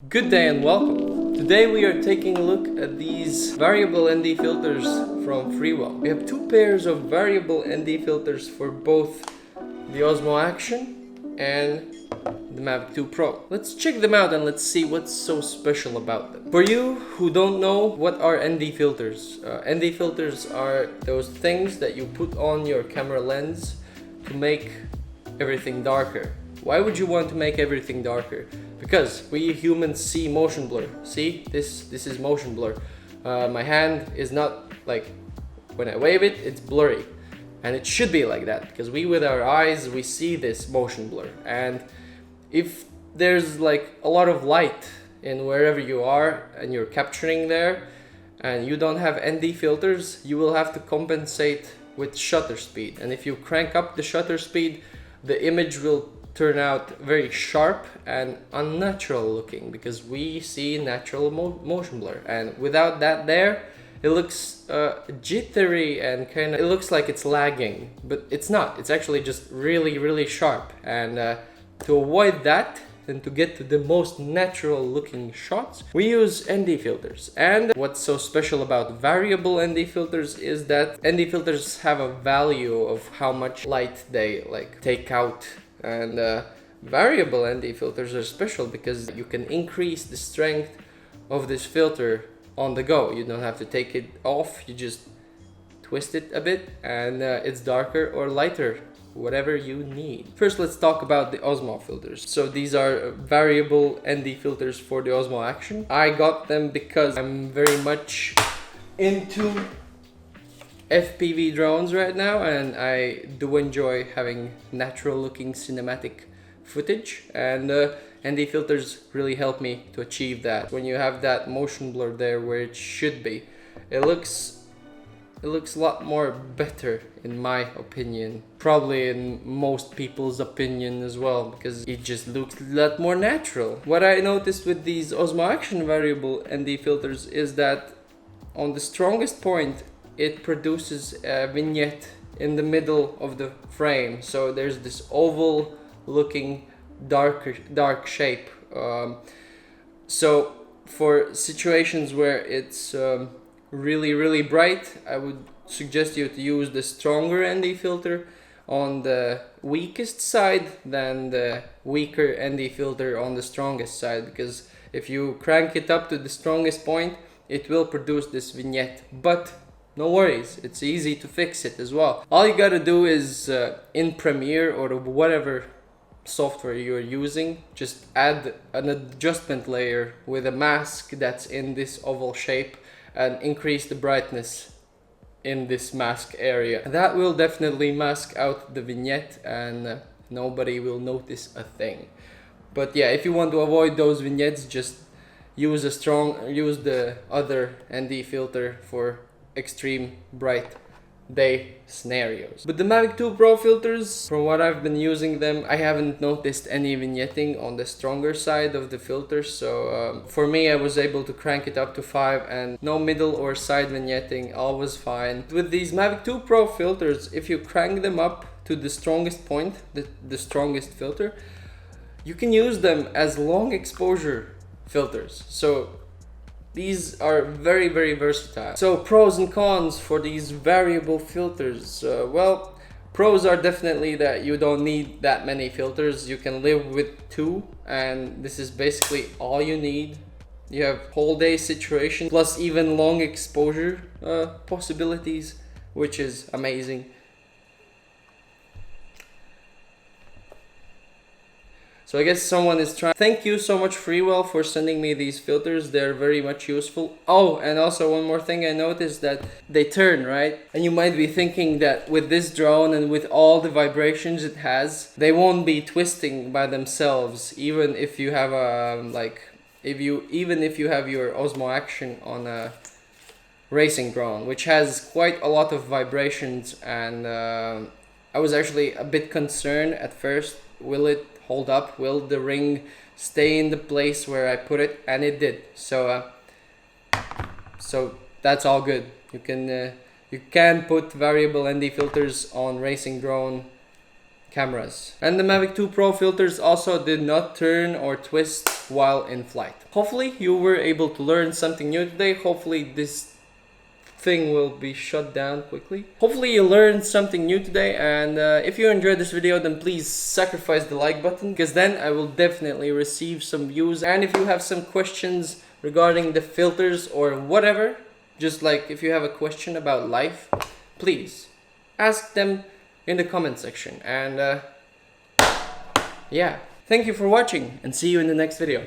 Good day and welcome. Today we are taking a look at these variable ND filters from FREEWELL. We have two pairs of variable ND filters for both the Osmo Action and the Mavic 2 Pro. Let's check them out and let's see what's so special about them. For you who don't know, what are ND filters? ND filters are those things that you put on your camera lens to make everything darker. Why would you want to make everything darker? Because we humans see motion blur. See, this is motion blur. My hand is not like, when I wave it, it's blurry. And it should be like that, because we with our eyes, we see this motion blur. And if there's like a lot of light in wherever you are and you're capturing there, and you don't have ND filters, you will have to compensate with shutter speed. And if you crank up the shutter speed, the image will turn out very sharp and unnatural looking, because we see natural motion blur, and without that there, it looks jittery and it looks like it's lagging, but it's not. It's actually just really sharp. And to avoid that and to get to the most natural looking shots, we use ND filters. And what's so special about variable ND filters is that ND filters have a value of how much light they take out. And variable ND filters are special because you can increase the strength of this filter on the go. You don't have to take it off, you just twist it a bit and it's darker or lighter, whatever you need. First, let's talk about the Osmo filters. So these are variable ND filters for the Osmo Action. I got them because I'm very much into FPV drones right now, and I do enjoy having natural looking cinematic footage, and ND filters really help me to achieve that. When you have that motion blur there where it should be, it looks a lot more better in my opinion, probably in most people's opinion as well, because it just looks a lot more natural. What I noticed with these Osmo Action variable ND filters is that on the strongest point it produces a vignette in the middle of the frame. So there's this oval looking dark shape. So for situations where it's really bright, I would suggest you to use the stronger ND filter on the weakest side than the weaker ND filter on the strongest side, because if you crank it up to the strongest point, it will produce this vignette. But no worries, it's easy to fix it as well. All you gotta do is in Premiere or whatever software you're using, just add an adjustment layer with a mask that's in this oval shape and increase the brightness in this mask area. That will definitely mask out the vignette and nobody will notice a thing. But yeah, if you want to avoid those vignettes, just use the other ND filter for extreme bright day scenarios. But the Mavic 2 Pro filters, from what I've been using them, I haven't noticed any vignetting on the stronger side of the filter. So for me, I was able to crank it up to 5 and no middle or side vignetting, all was fine. With these Mavic 2 Pro filters, if you crank them up to the strongest point, the strongest filter, you can use them as long exposure filters. So these are very versatile. So pros and cons for these variable filters. Well, pros are definitely that you don't need that many filters. You can live with 2, and this is basically all you need. You have whole day situation plus even long exposure possibilities, which is amazing. So I guess someone is trying. Thank you so much, FREEWELL, for sending me these filters. They're very much useful. Oh, and also one more thing I noticed, that they turn, right? And you might be thinking that with this drone and with all the vibrations it has, they won't be twisting by themselves, even if you have a even if you have your Osmo Action on a racing drone, which has quite a lot of vibrations. And I was actually a bit concerned at first. Will it hold up? Will the ring stay in the place where I put it? And it did. So that's all good. You can put variable ND filters on racing drone cameras. And the Mavic 2 Pro filters also did not turn or twist while in flight. Hopefully you were able to learn something new today. Hopefully this thing will be shut down quickly. Hopefully you learned something new today, and if you enjoyed this video, then please sacrifice the like button, because then I will definitely receive some views. And if you have some questions regarding the filters or whatever, just like if you have a question about life, please ask them in the comment section. And yeah, thank you for watching, and see you in the next video.